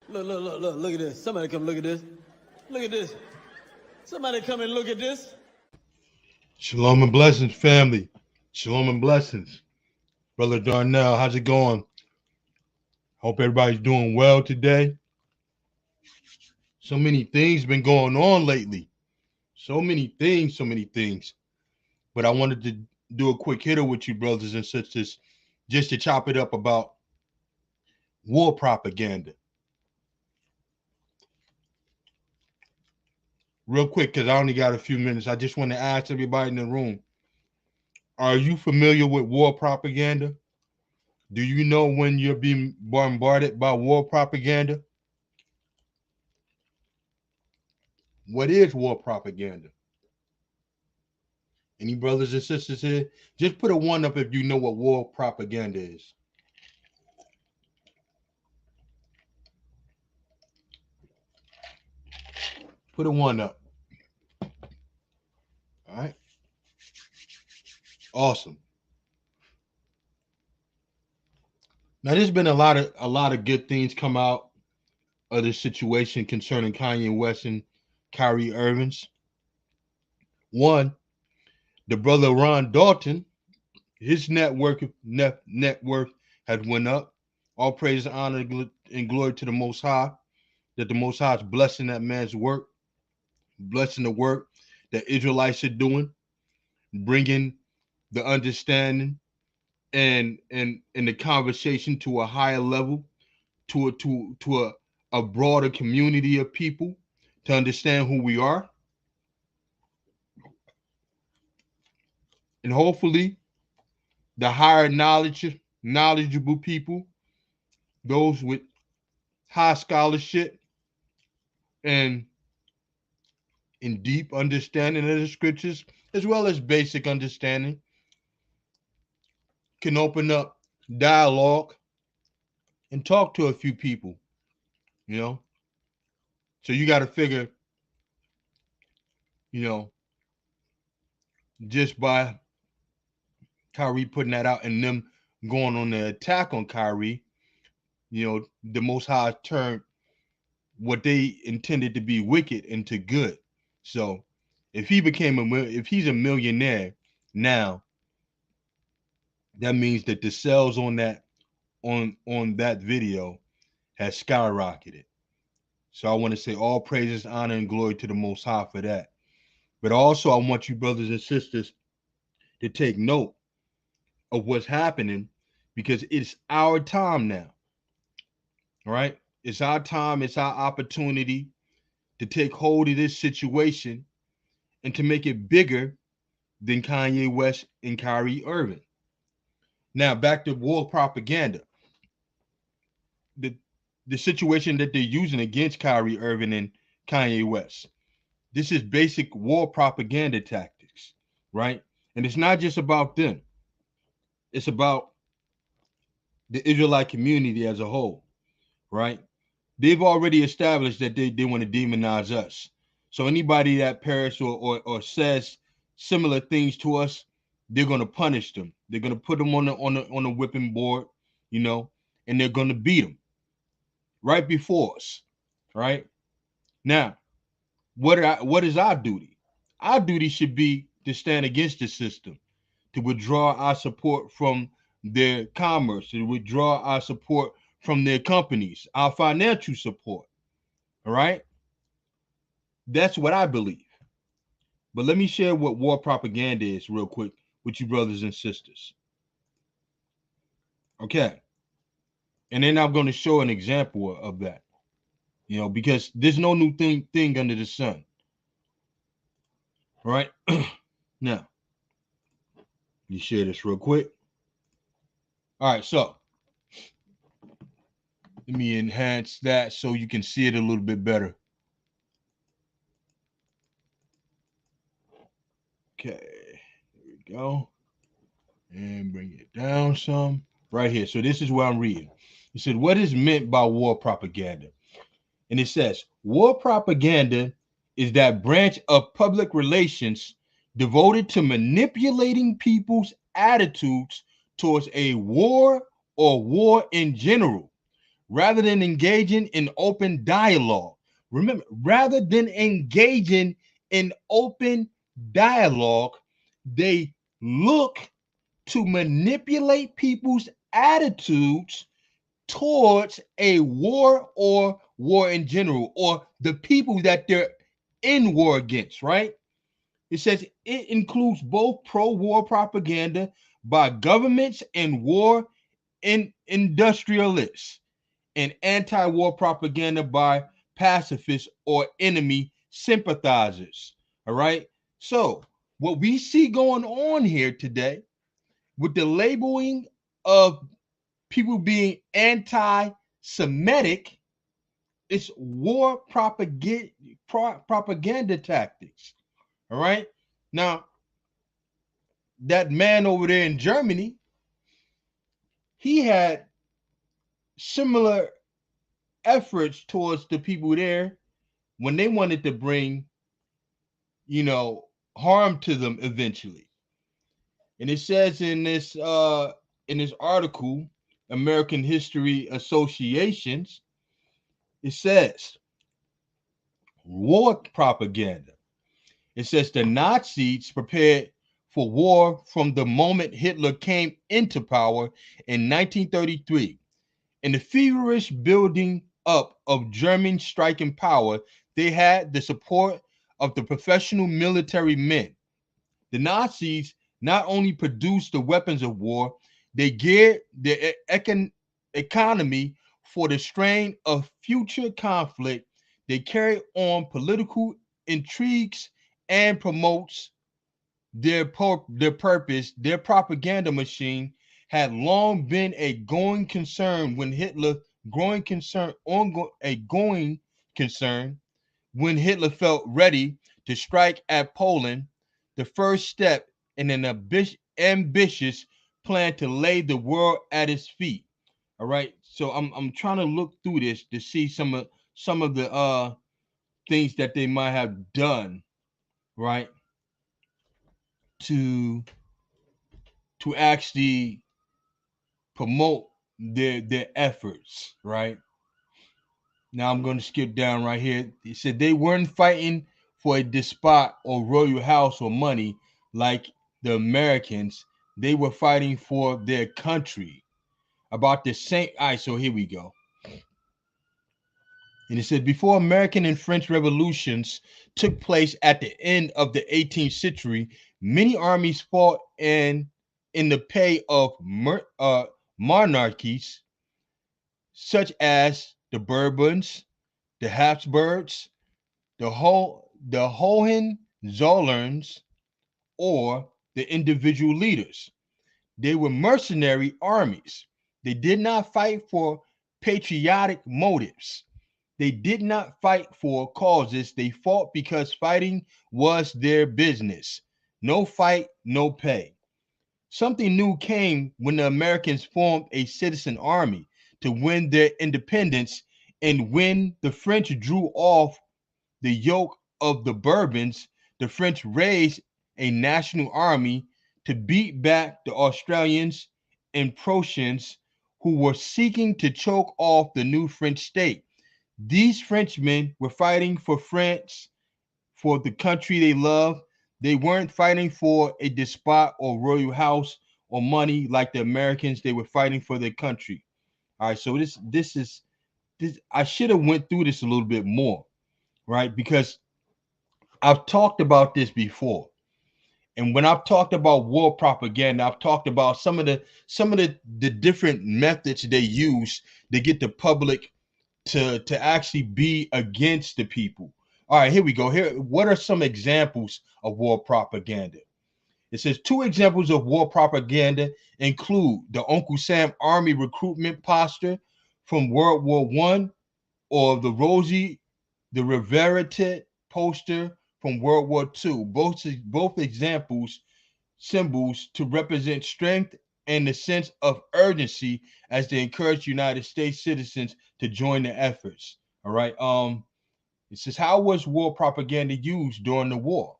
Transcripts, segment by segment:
Look at this. Somebody come look at this. Look at this. Somebody come and look at this. Shalom and blessings, family. Shalom and blessings. Brother Darnell, how's it going? Hope everybody's doing well today. So many things been going on lately. So many things. But I wanted to do a quick hitter with you, brothers and sisters, just to chop it up about war propaganda. Real quick, because I only got a few minutes. I just want to ask everybody in the room, are you familiar with war propaganda? Do you know when you're being bombarded by war propaganda? What is war propaganda? Any brothers and sisters here? Just put a 1 up if you know what war propaganda is. Put a 1 up. All right. Awesome. Now, there's been a lot of good things come out of the situation concerning Kanye West and Kyrie Irving's. One, the brother Ron Dalton, his net worth has went up. All praise, honor, and glory to the Most High, that the Most High is blessing that man's work, blessing the work that Israelites are doing, bringing the understanding and the conversation to a higher level, to a broader community of people to understand who we are. And hopefully the higher knowledgeable people, those with high scholarship and in deep understanding of the scriptures, as well as basic understanding, can open up dialogue and talk to a few people, you know. So you got to figure, you know, just by Kyrie putting that out and them going on the attack on Kyrie, you know, the Most High turned what they intended to be wicked into good. So if he's a millionaire now, that means that the sales on that video has skyrocketed. So I want to say all praises, honor, and glory to the Most High for that. But also I want you brothers and sisters to take note of what's happening, because it's our time now. All right? It's our time, it's our opportunity to take hold of this situation and to make it bigger than Kanye West and Kyrie Irving. Now, back to war propaganda. The situation that they're using against Kyrie Irving and Kanye West. This is basic war propaganda tactics, right? And it's not just about them. It's about the Israelite community as a whole, right? They've already established that they want to demonize us. So anybody that perishes or says similar things to us, they're going to punish them. They're going to put them on the whipping board, you know, and they're going to beat them, right before us, right? Now, what is our duty? Our duty should be to stand against the system, to withdraw our support from their commerce, to withdraw our support from their companies, our financial support. All right. That's what I believe. But let me share what war propaganda is real quick with you brothers and sisters. Okay. And then I'm going to show an example of that, because there's no new thing under the sun. All right. Now, let me share this real quick. All right. So let me enhance that so you can see it a little bit better. Okay. There we go. And bring it down some. Right here. So this is what I'm reading. It said, what is meant by war propaganda? And it says, war propaganda is that branch of public relations devoted to manipulating people's attitudes towards a war or war in general, rather than engaging in open dialogue. Remember, rather than engaging in open dialogue, they look to manipulate people's attitudes towards a war or war in general, or the people that they're in war against, right? It says it includes both pro-war propaganda by governments and war industrialists, and anti-war propaganda by pacifists or enemy sympathizers. All right. So what we see going on here today with the labeling of people being anti-Semitic, it's war propaganda tactics. All right. Now, that man over there in Germany, he had similar efforts towards the people there when they wanted to bring, harm to them eventually. And it says in this article, American History Associations, it says war propaganda. It says the Nazis prepared for war from the moment Hitler came into power in 1933. In the feverish building up of German striking power, they had the support of the professional military men. The Nazis not only produced the weapons of war, they geared their economy for the strain of future conflict. They carry on political intrigues and promotes their purpose. Their propaganda machine had long been a going concern when Hitler when Hitler felt ready to strike at Poland, the first step in an ambitious plan to lay the world at his feet. All right. So I'm trying to look through this to see some of the things that they might have done, right? To actually promote their efforts, right? Now I'm going to skip down right here. He said they weren't fighting for a despot or royal house or money like the Americans. They were fighting for their country. About the same. All right, so here we go. And it said before American and French revolutions took place at the end of the 18th century, many armies fought in the pay of monarchies such as the Bourbons, the Habsburgs, the Hohenzollerns, or the individual leaders. They were mercenary armies. They did not fight for patriotic motives. They did not fight for causes. They fought because fighting was their business. No fight, no pay. Something new came when the Americans formed a citizen army to win their independence, and when the French drew off the yoke of the Bourbons, the French raised a national army to beat back the Australians and Prussians who were seeking to choke off the new French state. These Frenchmen were fighting for France, for the country they love. They weren't fighting for a despot or royal house or money like the Americans. They were fighting for their country. All right, so this I should have went through this a little bit more, right? Because I've talked about this before. And when I've talked about war propaganda, I've talked about some of the different methods they use to get the public to actually be against the people. All right, here we go. Here, what are some examples of war propaganda? It says two examples of war propaganda include the Uncle Sam Army recruitment poster from World War One, or the Rosie the Reverite poster from World War II. Both examples symbols to represent strength and the sense of urgency as they encourage United States citizens to join the efforts. All right. It says, how was war propaganda used during the war?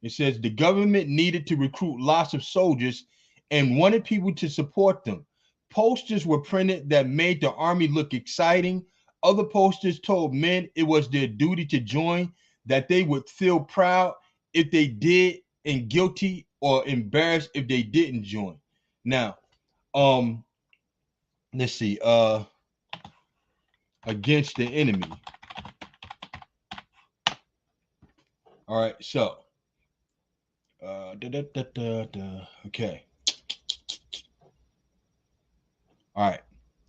It says the government needed to recruit lots of soldiers and wanted people to support them. Posters were printed that made the army look exciting. Other posters told men it was their duty to join, that they would feel proud if they did and guilty or embarrassed if they didn't join. Now, um, let's see, against the enemy. All right, so okay. All right.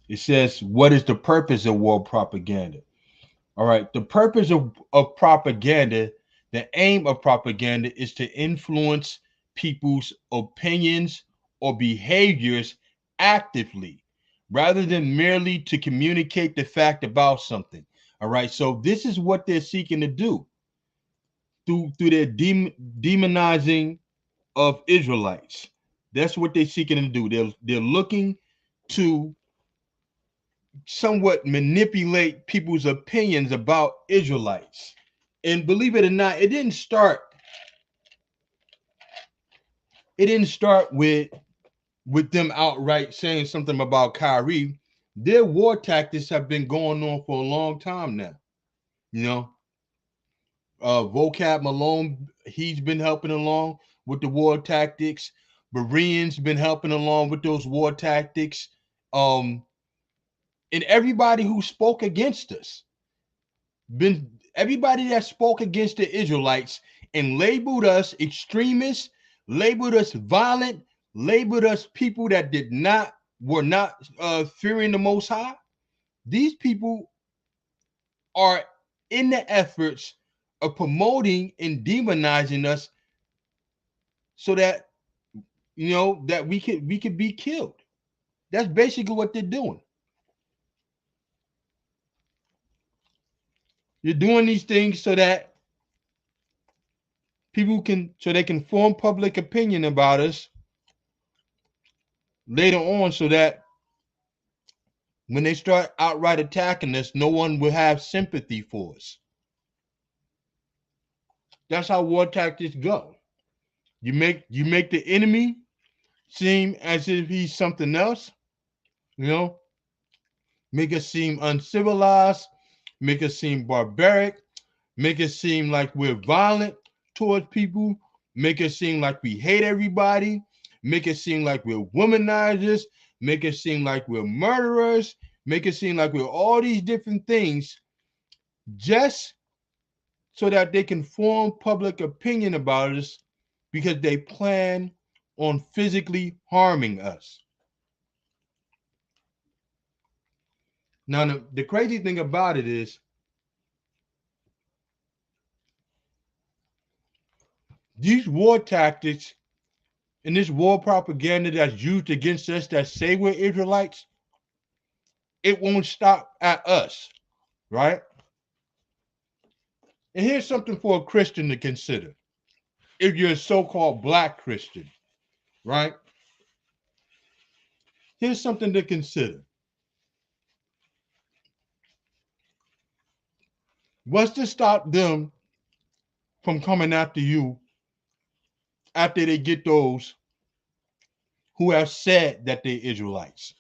It says, what is the purpose of war propaganda? All right. The purpose of propaganda, the aim of propaganda is to influence people's opinions or behaviors actively rather than merely to communicate the fact about something. All right. So this is what they're seeking to do through their demonizing of Israelites. That's what they're seeking to do. They're looking to somewhat manipulate people's opinions about Israelites. And believe it or not, it didn't start with them outright saying something about Kyrie. Their war tactics have been going on for a long time now. You know, Vocab Malone, he's been helping along with the war tactics. Bereans been helping along with those war tactics. Um, and everybody who spoke against us, been everybody that spoke against the Israelites and labeled us extremists, labeled us violent, labeled us people that were not fearing the Most High. These people are in the efforts of promoting and demonizing us, so that that we could be killed. That's basically what they're doing. You're doing these things so that they can form public opinion about us later on, so that when they start outright attacking us, no one will have sympathy for us. That's how war tactics go. You make the enemy seem as if he's something else, you know, make us seem uncivilized, make us seem barbaric, make it seem like we're violent towards people, make it seem like we hate everybody, make it seem like we're womanizers, make it seem like we're murderers, make it seem like we're all these different things, just so that they can form public opinion about us, because they plan on physically harming us. Now, the crazy thing about it is, these war tactics and this war propaganda that's used against us that say we're Israelites, it won't stop at us, right? And here's something for a Christian to consider. If you're a so-called black Christian, right? Here's something to consider. What's to stop them from coming after you after they get those who have said that they're Israelites?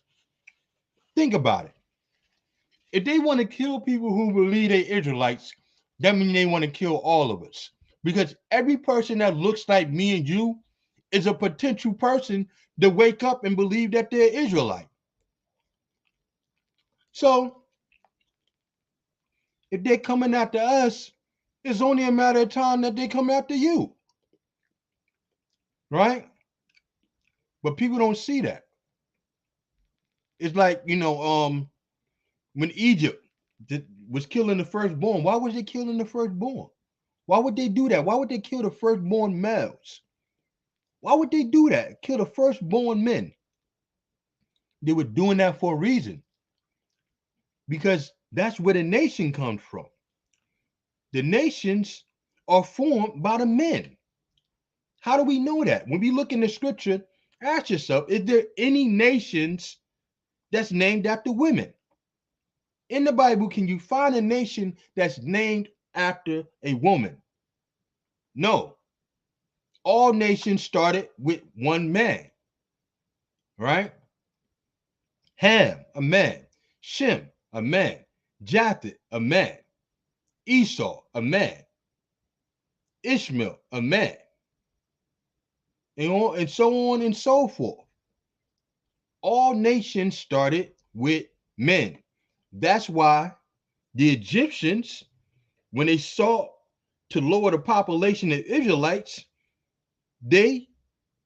Think about it. If they want to kill people who believe they Israelites, that means they want to kill all of us. Because every person that looks like me and you is a potential person to wake up and believe that they're Israelite. So if they're coming after us, it's only a matter of time that they come after you. Right? But people don't see that. It's like, when Egypt was killing the firstborn, why was they killing the firstborn? Why would they do that? Why would they kill the firstborn males? Why would they do that? Kill the firstborn men? They were doing that for a reason. Because that's where the nation comes from. The nations are formed by the men. How do we know that? When we look in the scripture, ask yourself, is there any nations that's named after women? In the Bible, can you find a nation that's named after a woman? No. All nations started with one man, right? Ham, a man. Shem, a man. Japheth, a man. Esau, a man. Ishmael, a man. And so on and so forth. All nations started with men. That's why the Egyptians, when they sought to lower the population of Israelites, they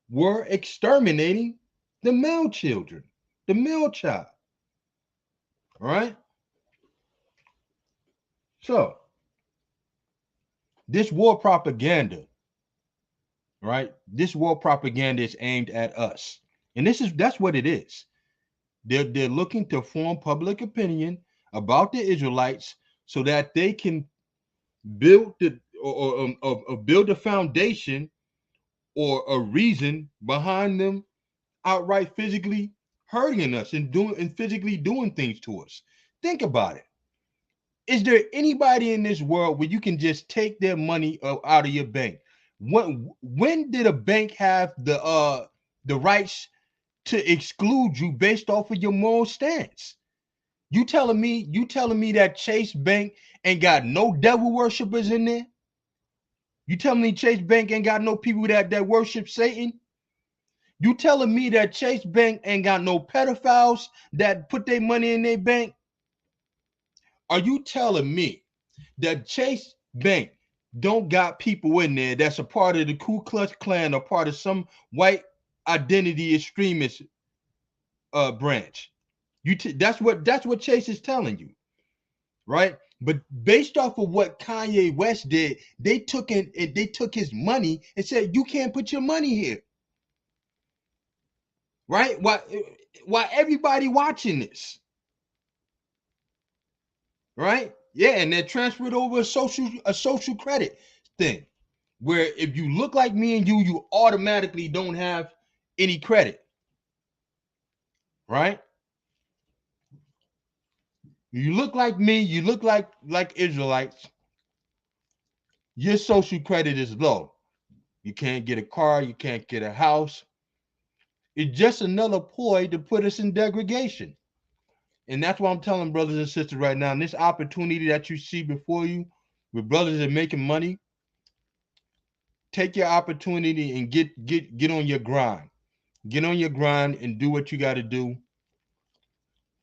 were exterminating the male children, the male child. All right? So, this war propaganda, right? This war propaganda is aimed at us. And that's what it is. They're looking to form public opinion about the Israelites so that they can build build a foundation or a reason behind them outright physically hurting us and physically doing things to us. Think about it. Is there anybody in this world where you can just take their money out of your bank? When did a bank have the rights to exclude you based off of your moral stance? You telling me that Chase Bank ain't got no devil worshippers in there? You telling me Chase Bank ain't got no people that worship Satan? You telling me that Chase Bank ain't got no pedophiles that put their money in their bank? Are you telling me that Chase Bank don't got people in there that's a part of the Ku Klux Klan or part of some white identity extremist branch? That's what Chase is telling you, right? But based off of what Kanye West did, they took his money and said you can't put your money here, right? Why everybody watching this, right? Yeah, and they transferred over a social credit thing, where if you look like me and you automatically don't have any credit, right? You look like me, you look like Israelites, your social credit is low. You can't get a car, you can't get a house. It's just another ploy to put us in degradation. And that's why I'm telling brothers and sisters right now, this opportunity that you see before you with brothers that are making money, take your opportunity and get on your grind. Get on your grind and do what you got to do.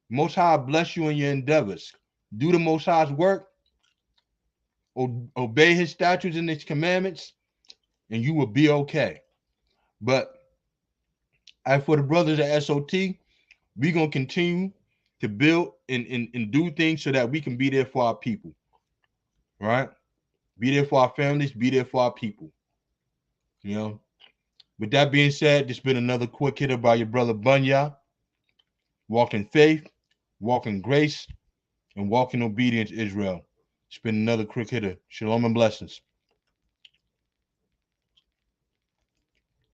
Most High bless you in your endeavors. Do the Most High's work, obey his statutes and his commandments, and you will be okay. But as for the brothers at SOT, we're going to continue to build and do things so that we can be there for our people, right? Be there for our families, be there for our people, you know? With that being said, this has been another quick hitter by your brother Bunya. Walk in faith, walk in grace, and walk in obedience, Israel. It's been another quick hitter. Shalom and blessings.